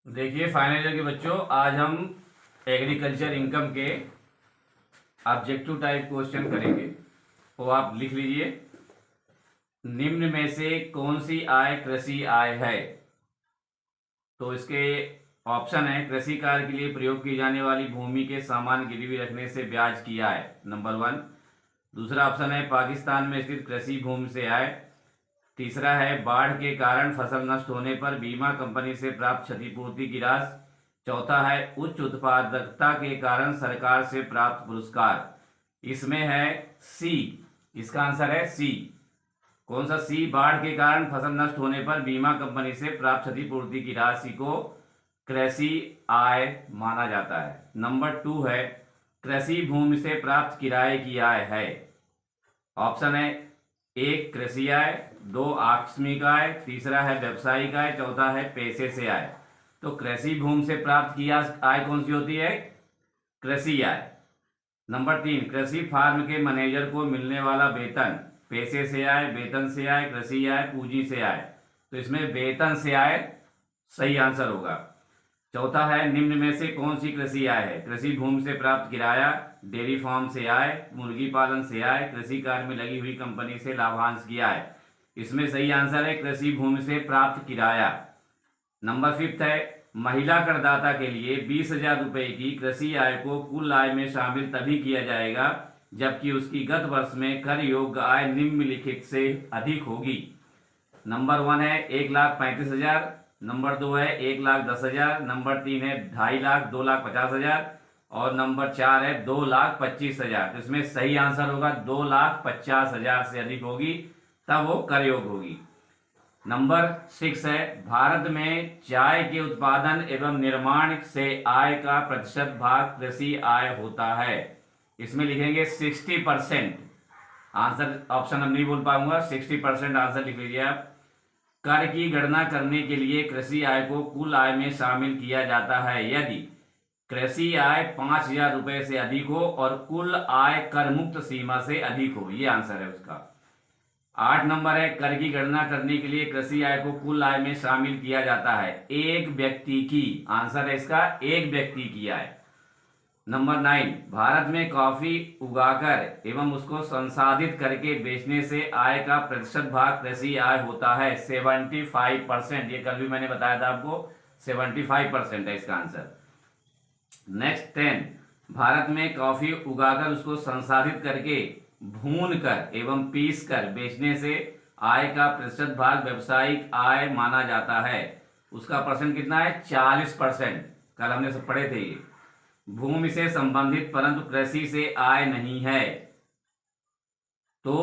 देखिए final year के बच्चों, आज हम एग्रीकल्चर इनकम के ऑब्जेक्टिव टाइप क्वेश्चन करेंगे। वो आप लिख लीजिए। निम्न में से कौन सी आय कृषि आय है? तो इसके ऑप्शन है, कृषि कार्य के लिए प्रयोग की जाने वाली भूमि के सामान गिरवी रखने से ब्याज की आय, नंबर 1। दूसरा ऑप्शन है, पाकिस्तान में स्थित कृषि भूमि से आय। तीसरा है, बाढ़ के कारण फसल नष्ट होने पर बीमा कंपनी से प्राप्त क्षतिपूर्ति की राशि। चौथा है, उच्च उत्पादकता के कारण सरकार से प्राप्त पुरस्कार। इसमें है सी, इसका आंसर है सी। कौन सा? सी, बाढ़ के कारण फसल नष्ट होने पर बीमा कंपनी से प्राप्त क्षतिपूर्ति की राशि को कृषि आय माना जाता है। नंबर 2 है, कृषि भूमि से प्राप्त किराए की आय है। ऑप्शन है, 1 कृषि आय, 2 आकस्मिक आय, तीसरा है व्यवसायिक आय, चौथा है पेशे से आय। तो कृषि भूमि से प्राप्त की आय कौन सी होती है? कृषि आय। नंबर 3, कृषि फार्म के मैनेजर को मिलने वाला वेतन, पेशे से आय, वेतन से आय, कृषि आय, पूंजी से आय। तो इसमें वेतन से आय सही आंसर होगा। चौथा है, निम्न में से कौन सी कृषि आय है? कृषि भूमि से प्राप्त किराया, डेयरी फार्म से आय, मुर्गी पालन से आय, कृषि कार्य में लगी हुई कंपनी से लाभांश की आय। इसमें सही आंसर है कृषि भूमि से प्राप्त किराया। नंबर 5 है, महिला करदाता के लिए 20,000 रुपए की कृषि आय को कुल आय में शामिल तभी किया जाएगा जबकि उसकी गत वर्ष में कर योग्य आय निम्नलिखित से अधिक होगी। नंबर 1 है 1,35,000, नंबर 2 है 1,10,000, नंबर 3 है 2.5 लाख 2,50,000 और नंबर 4 है 2,25,000। तो इसमें सही आंसर होगा 2,50,000 से अधिक होगी तब वो कर योग्य होगी। नंबर 6 है, भारत में चाय के उत्पादन एवं निर्माण से आय का प्रतिशत भाग कृषि आय होता है। इसमें लिखेंगे 60%। आंसर ऑप्शन हम नहीं बोल पाऊंगा, 60% आंसर लिख लीजिए आप। कर की गणना करने के लिए कृषि आय को कुल आय में शामिल किया जाता है यदि कृषि आय 5,000 रुपए से अधिक हो और कुल आय कर मुक्त सीमा से अधिक हो। ये आंसर है उसका। 8 नंबर है, कर की गणना करने के लिए कृषि आय को कुल आय में शामिल किया जाता है एक व्यक्ति की। आंसर है इसका एक व्यक्ति की आय। नंबर 9, भारत में कॉफी उगाकर एवं उसको संसाधित करके बेचने से आय का प्रतिशत भाग कृषि आय होता है 75%। ये कल भी मैंने बताया था आपको, 75% है इसका आंसर। नेक्स्ट 10, भारत में कॉफी उगाकर उसको संसाधित करके भून कर एवं पीस कर बेचने से आय का प्रतिशत भाग व्यवसायिक आय माना जाता है। उसका परसेंट कितना है? 40%। कल हमने सब पढ़े थे। ये भूमि से संबंधित परंतु कृषि से आय नहीं है तो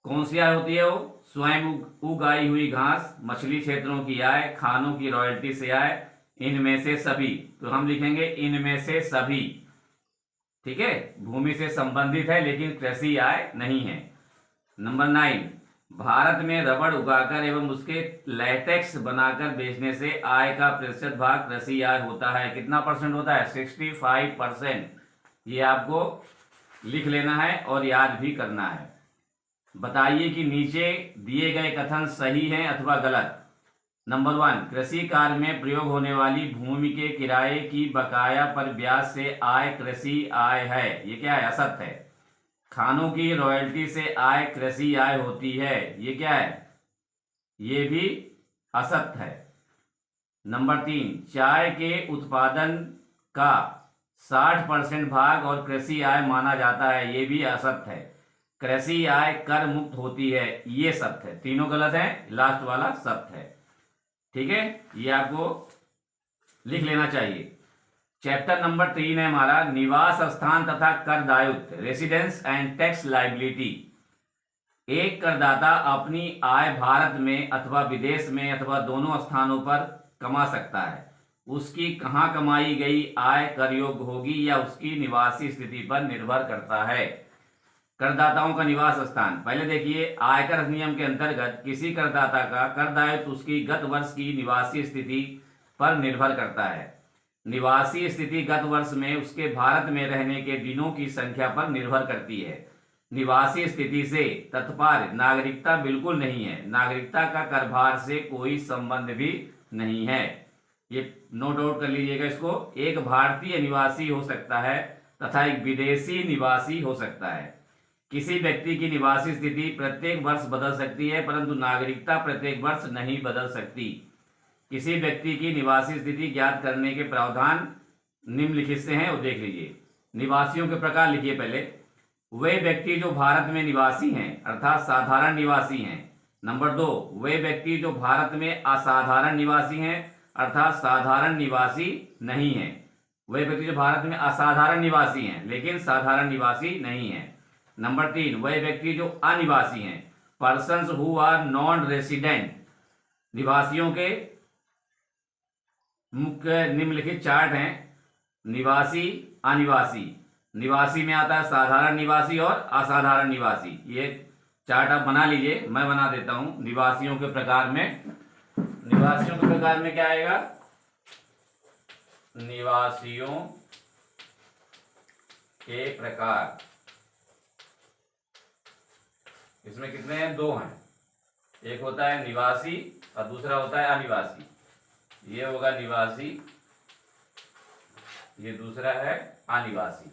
कौन सी आय होती है? वो स्वयं उगाई हुई घास, मछली क्षेत्रों की आय, खानों की रॉयल्टी से आय, इनमें से सभी। तो हम लिखेंगे इनमें से सभी। ठीक है, भूमि से संबंधित है लेकिन कृषि आय नहीं है। नंबर 9, भारत में रबड़ उगाकर एवं उसके लैटेक्स बनाकर बेचने से आय का प्रतिशत भाग कृषि आय होता है। कितना परसेंट होता है? 65%। ये आपको लिख लेना है और याद भी करना है। बताइए कि नीचे दिए गए कथन सही हैं अथवा गलत। नंबर 1, कृषि कार्य में प्रयोग होने वाली भूमि के किराए की बकाया पर ब्याज से आय कृषि आय है। ये क्या है? असत्य है। खानों की रॉयल्टी से आय कृषि आय होती है। ये क्या है? ये भी असत्य है। नंबर 3, चाय के उत्पादन का 60% भाग और कृषि आय माना जाता है। ये भी असत्य है। कृषि आय कर मुक्त होती है। ये सत्य है। तीनों गलत है, लास्ट वाला सत्य है। ठीक है, ये आपको लिख लेना चाहिए। चैप्टर नंबर 3 है हमारा, निवास स्थान तथा कर दायित्व, रेसिडेंस एंड टैक्स लाइबिलिटी। एक करदाता अपनी आय भारत में अथवा विदेश में अथवा दोनों स्थानों पर कमा सकता है। उसकी कहाँ कमाई गई आय कर योग्य होगी या उसकी निवासी स्थिति पर निर्भर करता है। करदाताओं का निवास स्थान, पहले देखिए, आयकर अधिनियम के अंतर्गत किसी करदाता का कर दायित्व उसकी गत वर्ष की निवासी स्थिति पर निर्भर करता है। निवासी स्थिति गत वर्ष में उसके भारत में रहने के दिनों की संख्या पर निर्भर करती है। निवासी स्थिति से तत्पर्य नागरिकता बिल्कुल नहीं है। नागरिकता का कर भार से कोई संबंध भी नहीं है। ये नोट आउट कर लीजिएगा इसको। एक भारतीय निवासी हो सकता है तथा एक विदेशी निवासी हो सकता है। किसी व्यक्ति की निवासी स्थिति प्रत्येक वर्ष बदल सकती है परंतु नागरिकता प्रत्येक वर्ष नहीं बदल सकती। किसी व्यक्ति की निवासी स्थिति ज्ञात करने के प्रावधान निम्नलिखित से हैं, वो देख लीजिए। निवासियों के प्रकार लिखिए पहले। वे व्यक्ति जो भारत में निवासी हैं अर्थात साधारण निवासी हैं। नंबर 2, वे व्यक्ति जो भारत में असाधारण निवासी हैं अर्थात साधारण निवासी नहीं है। वे व्यक्ति जो भारत में असाधारण निवासी हैं लेकिन साधारण निवासी नहीं है। नंबर 3, वे व्यक्ति जो अनिवासी हैं, persons who are non resident. निवासियों के मुख्य निम्नलिखित चार्ट हैं, निवासी, अनिवासी। निवासी में आता है साधारण निवासी और असाधारण निवासी। ये चार्ट आप बना लीजिए, मैं बना देता हूं। निवासियों के प्रकार में क्या आएगा? निवासियों के प्रकार, इसमें कितने हैं? 2 हैं। एक होता है निवासी और दूसरा होता है अनिवासी। ये होगा निवासी, ये दूसरा है अनिवासी।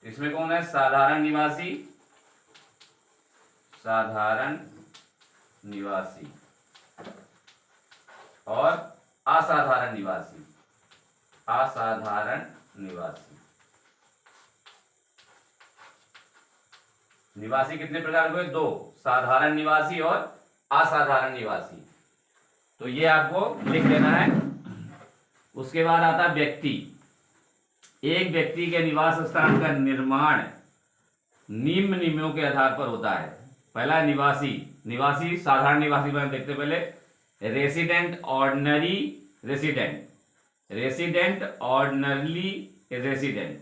इसमें कौन है? साधारण निवासी और असाधारण निवासी। निवासी कितने प्रकार के हुए? 2, साधारण निवासी और असाधारण निवासी। तो ये आपको लिख लेना है। उसके बाद आता है व्यक्ति। एक व्यक्ति के निवास स्थान का निर्माण निम्न नियमों के आधार पर होता है। पहला निवासी साधारण निवासी में देखते पहले। Resident, ordinary resident.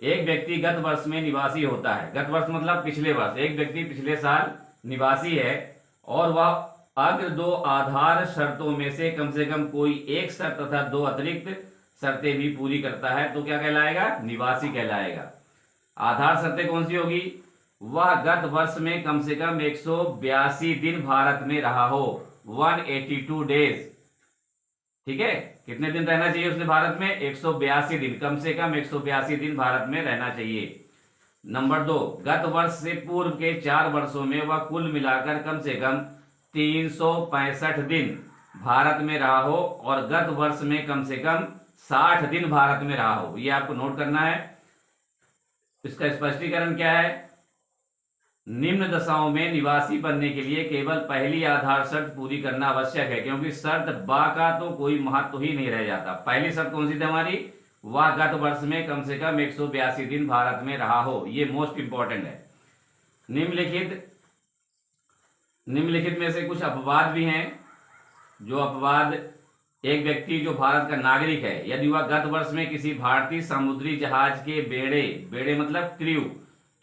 एक व्यक्ति गत वर्ष में निवासी होता है। गत वर्ष मतलब पिछले वर्ष। एक व्यक्ति पिछले साल निवासी है और वह अग्र 2 आधार शर्तों में से कम कोई एक शर्त तथा 2 अतिरिक्त शर्तें भी पूरी करता है तो क्या कहलाएगा? निवासी कहलाएगा। आधार शर्तें कौन सी होगी? वह गत वर्ष में कम से कम 182 दिन भारत में रहा हो, 182 डेज। ठीक है, कितने दिन रहना चाहिए उसने भारत में? 182 दिन, कम से कम 182 दिन भारत में रहना चाहिए। नंबर 2, गत वर्ष से पूर्व के 4 वर्षों में वह कुल मिलाकर कम से कम 365 दिन भारत में रहा हो और गत वर्ष में कम से कम 60 दिन भारत में रहा हो। ये आपको नोट करना है। इसका स्पष्टीकरण क्या है? निम्न दशाओं में निवासी बनने के लिए केवल पहली आधार शर्त पूरी करना आवश्यक है, क्योंकि शर्त बा का तो कोई महत्व ही नहीं रह जाता। पहली शर्त कौन सी थी हमारी? वह गत वर्ष में कम से कम 182 दिन भारत में रहा हो। ये मोस्ट इंपॉर्टेंट है। निम्नलिखित में से कुछ अपवाद भी हैं। जो अपवाद, एक व्यक्ति जो भारत का नागरिक है यदि वह गत वर्ष में किसी भारतीय समुद्री जहाज के बेड़े मतलब क्रू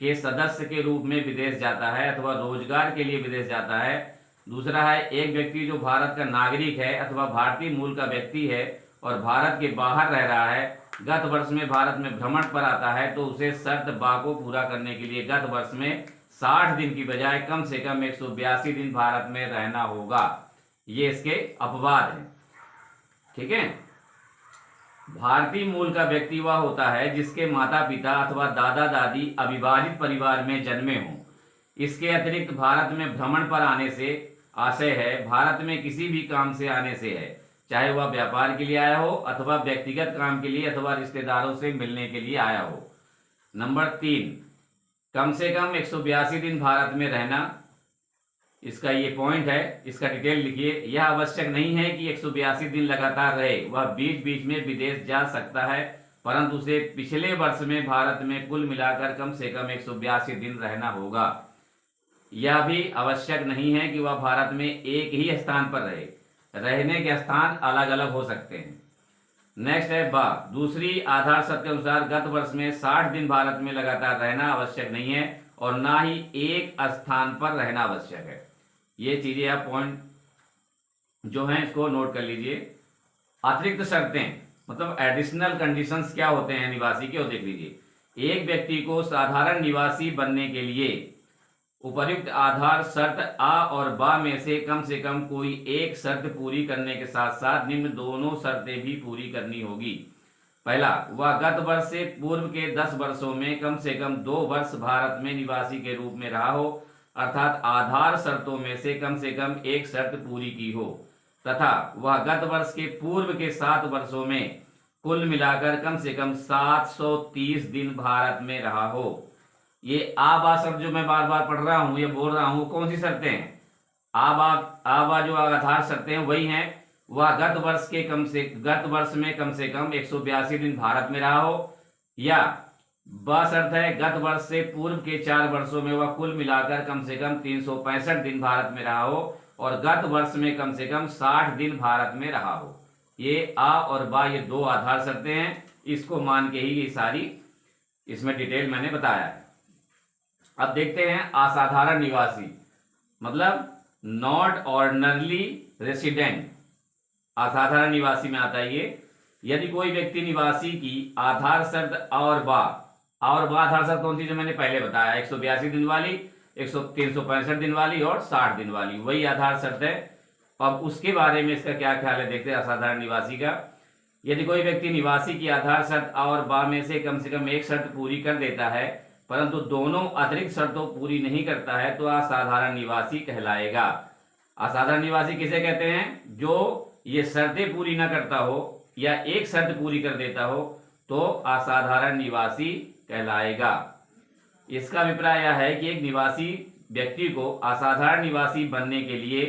के सदस्य के रूप में विदेश जाता है अथवा रोजगार के लिए विदेश जाता है। दूसरा है, एक व्यक्ति जो भारत का नागरिक है अथवा भारतीय मूल का व्यक्ति है और भारत के बाहर रह रहा है, गत वर्ष में भारत में भ्रमण पर आता है तो उसे शर्त बा को पूरा करने के लिए गत वर्ष में 60 दिन की बजाय कम से कम 182 दिन भारत में रहना होगा। ये इसके अपवाद हैं। ठीक है। भारतीय मूल का व्यक्ति वह होता है जिसके माता पिता अथवा दादा दादी अविभाजित परिवार में जन्मे हों। इसके अतिरिक्त भारत में भ्रमण पर आने से आशय है भारत में किसी भी काम से आने से है, चाहे वह व्यापार के लिए आया हो अथवा व्यक्तिगत काम के लिए अथवा रिश्तेदारों से मिलने के लिए आया हो। नंबर 3, कम से कम 182 दिन भारत में रहना। इसका ये पॉइंट है, इसका डिटेल लिखिए। यह आवश्यक नहीं है कि 182 दिन लगातार रहे, वह बीच बीच में विदेश जा सकता है, परंतु उसे पिछले वर्ष में भारत में कुल मिलाकर कम से कम 182 दिन रहना होगा। यह भी आवश्यक नहीं है कि वह भारत में एक ही स्थान पर रहे, रहने के स्थान अलग अलग हो सकते हैं। नेक्स्ट है बा, दूसरी आधार शर्त के अनुसार गत वर्ष में 60 दिन भारत में लगातार रहना आवश्यक नहीं है और ना ही एक स्थान पर रहना आवश्यक है। ये चीजें आप पॉइंट जो हैं इसको नोट कर लीजिए। अतिरिक्त शर्तें मतलब एडिशनल कंडीशंस क्या होते हैं निवासी के, वो देख लीजिए। एक व्यक्ति को साधारण निवासी बनने के लिए उपर्युक्त आधार शर्त आ और बा में से कम कोई एक शर्त पूरी करने के साथ साथ निम्न दोनों शर्तें भी पूरी करनी होगी। पहला, वह गत वर्ष से पूर्व के 10 वर्षों में कम से कम 2 वर्ष भारत में निवासी के रूप में रहा हो, अर्थात आधार शर्तों में से कम एक शर्त पूरी की हो, तथा वह गत वर्ष के पूर्व के 7 वर्षों में कुल मिलाकर कम से कम 730 दिन भारत में रहा हो। ये आबा शब्द जो मैं बार बार पढ़ रहा हूं, ये बोल रहा हूं, कौन सी शर्तें हैं? आबा जो आधार शर्तें हैं वही हैं, वह गत वर्ष में कम से कम 182 दिन भारत में रहा हो, या ब शर्त है गत वर्ष से पूर्व के 4 वर्षों में वह कुल मिलाकर कम से कम 365 दिन भारत में रहा हो, और गत वर्ष में कम से कम 60 दिन भारत में रहा हो। ये आ और बा, ये 2 आधार शर्तें हैं, इसको मान के ही ये सारी इसमें डिटेल मैंने बताया है। अब देखते हैं असाधारण निवासी, मतलब नॉट ऑर्डिनरी रेसिडेंट, असाधारण निवासी में आता है ये। यदि कोई व्यक्ति निवासी की आधार शर्त और बा आधार शर्त कौन सी, जो मैंने पहले बताया, 182 दिन वाली, 365 दिन वाली और 60 दिन वाली, वही आधार शर्त है। अब उसके बारे में इसका क्या ख्याल है देखते हैं असाधारण निवासी का। यदि कोई व्यक्ति निवासी की आधार शर्त और बा में से कम एक शर्त पूरी कर देता है परंतु दोनों अतिरिक्त शर्तों पूरी नहीं करता है तो असाधारण निवासी कहलाएगा। असाधारण निवासी किसे कहते हैं? जो ये शर्तें पूरी ना करता हो या एक शर्त पूरी कर देता हो तो असाधारण निवासी कहलाएगा। इसका अभिप्राय यह है कि एक निवासी व्यक्ति को असाधारण निवासी बनने के लिए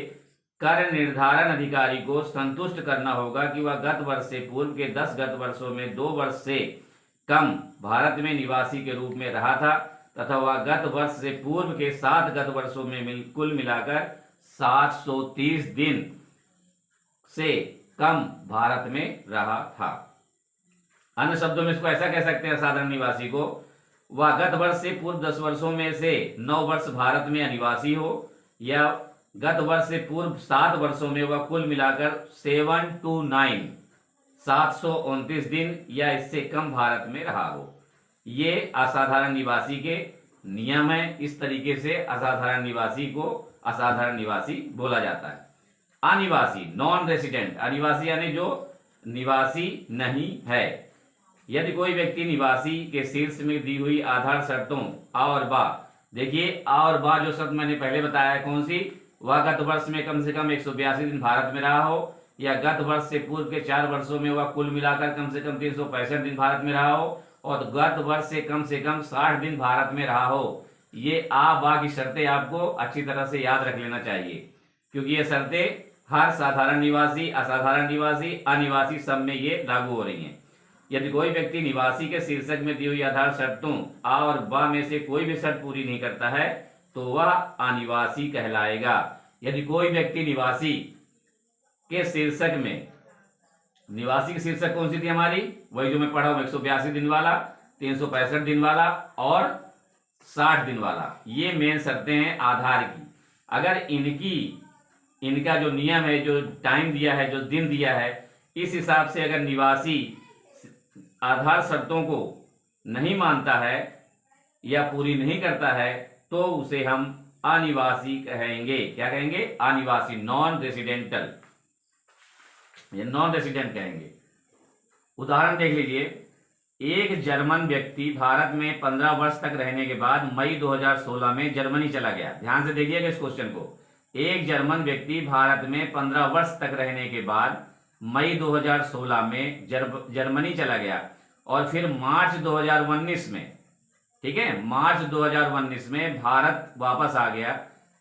कर निर्धारण अधिकारी को संतुष्ट करना होगा कि वह गत वर्ष से पूर्व के 10 गत वर्षों में 2 वर्ष से कम भारत में निवासी के रूप में रहा था, तथा वह गत वर्ष से पूर्व के 7 गत वर्षों में कुल मिलाकर 730 दिन से कम भारत में रहा था। अन्य शब्दों में इसको ऐसा कह सकते हैं असाधारण निवासी को, वह गत वर्ष से पूर्व 10 वर्षों में से 9 वर्ष भारत में अनिवासी हो, या गत वर्ष से पूर्व 7 वर्षों में वह कुल मिलाकर 729 दिन या इससे कम भारत में रहा हो। ये असाधारण निवासी के नियम है। इस तरीके से असाधारण निवासी को असाधारण निवासी बोला जाता है। अनिवासी, नॉन रेसिडेंट, अनिवासी यानी जो निवासी नहीं है। यदि कोई व्यक्ति निवासी के शीर्ष में दी हुई आधार शर्तों आ और बा, देखिए आ और बा जो शर्त मैंने पहले बताया है कौन सी, वह गत वर्ष में कम से कम 182 दिन भारत में रहा हो, या गत वर्ष से पूर्व के 4 वर्षों में वह कुल मिलाकर कम से कम 365 दिन भारत में रहा हो, और गत वर्ष से कम 60 दिन भारत में रहा हो। ये आ बा की शर्तें आपको अच्छी तरह से याद रख लेना चाहिए, क्योंकि ये शर्तें हर साधारण निवासी, असाधारण निवासी, अनिवासी सब में ये लागू हो रही हैं। यदि कोई व्यक्ति निवासी के शीर्षक में दी हुई आधार शर्तों आ और बा में से कोई भी शर्त पूरी नहीं करता है तो वह अनिवासी कहलाएगा। यदि कोई व्यक्ति निवासी के शीर्षक में, निवासी की शीर्षक कौन सी थी हमारी, वही जो मैं पढ़ा हूं, 182 दिन वाला, 365 दिन वाला और 60 दिन वाला, ये मेन शर्तें हैं आधार की। अगर इनका जो नियम है, जो टाइम दिया है, जो दिन दिया है, इस हिसाब से अगर निवासी आधार शर्तों को नहीं मानता है या पूरी नहीं करता है तो उसे हम अनिवासी कहेंगे। क्या कहेंगे? अनिवासी, नॉन रेसिडेंटल, ये नॉन रेसिडेंट कहेंगे। उदाहरण देख लीजिए, एक जर्मन व्यक्ति भारत में 15 वर्ष तक रहने के बाद मई 2016 में जर्मनी चला गया। ध्यान से देखिएगा इस क्वेश्चन को। एक जर्मन व्यक्ति भारत में 15 वर्ष तक रहने के बाद मई 2016 में जर्मनी चला गया और फिर मार्च 2019 में, ठीक है, मार्च 2019 में भारत वापस आ गया,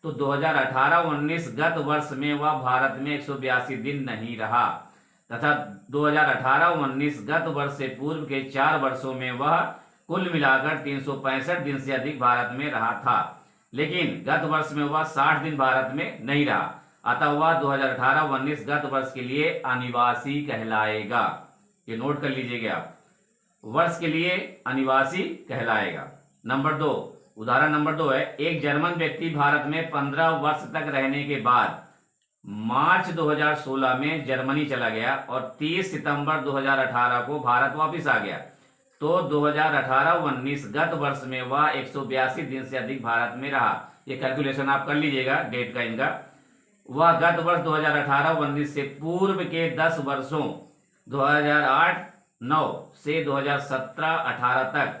तो 2018-19 गत वर्ष में वह भारत में 182 दिन नहीं रहा, तथा 2018-19 गत वर्ष से पूर्व के 4 वर्षों में वह कुल मिलाकर 365 दिन से अधिक भारत में रहा था, लेकिन गत वर्ष में वह 60 दिन भारत में नहीं रहा, अतः वह 2018-19 गत वर्ष के लिए अनिवासी कहलाएगा। ये नोट कर लीजिएगा आप, वर्ष के लिए अनिवासी कहलाएगा। नंबर 2, उदाहरण नंबर 2 है, एक जर्मन व्यक्ति भारत में 15 वर्ष तक रहने के बाद मार्च 2016 में जर्मनी चला गया और 30 सितंबर 2018 को भारत वापस आ गया, तो 2018-19 गत वर्ष में वह 182 दिन से अधिक भारत में रहा। ये कैलकुलेशन आप कर लीजिएगा डेट का इनका। वह गत वर्ष 2018-19 से पूर्व के 10 वर्षों 2008-9 से 2017-18 तक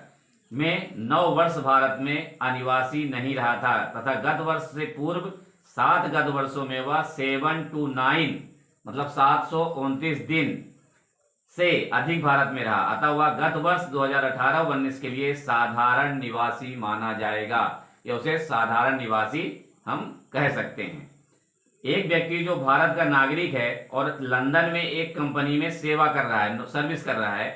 में 9 वर्ष भारत में अनिवासी नहीं रहा था तथा गत वर्ष से पूर्व 7 गत वर्षों में वह 7 to 9 मतलब 729 दिन से अधिक भारत में रहा। अतः वह गत वर्ष 2018-19 के लिए साधारण निवासी माना जाएगा या उसे साधारण निवासी हम कह सकते हैं। एक व्यक्ति जो भारत का नागरिक है और लंदन में एक कंपनी में सेवा कर रहा है, सर्विस कर रहा है,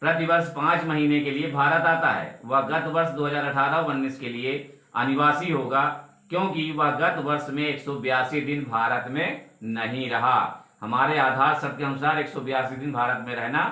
प्रतिवर्ष 5 महीने के लिए भारत आता है, वह गत वर्ष 2018-19 के लिए अनिवासी होगा क्योंकि वह गत वर्ष में 182 दिन भारत में नहीं रहा। हमारे आधार शर्त के अनुसार 182 दिन भारत में रहना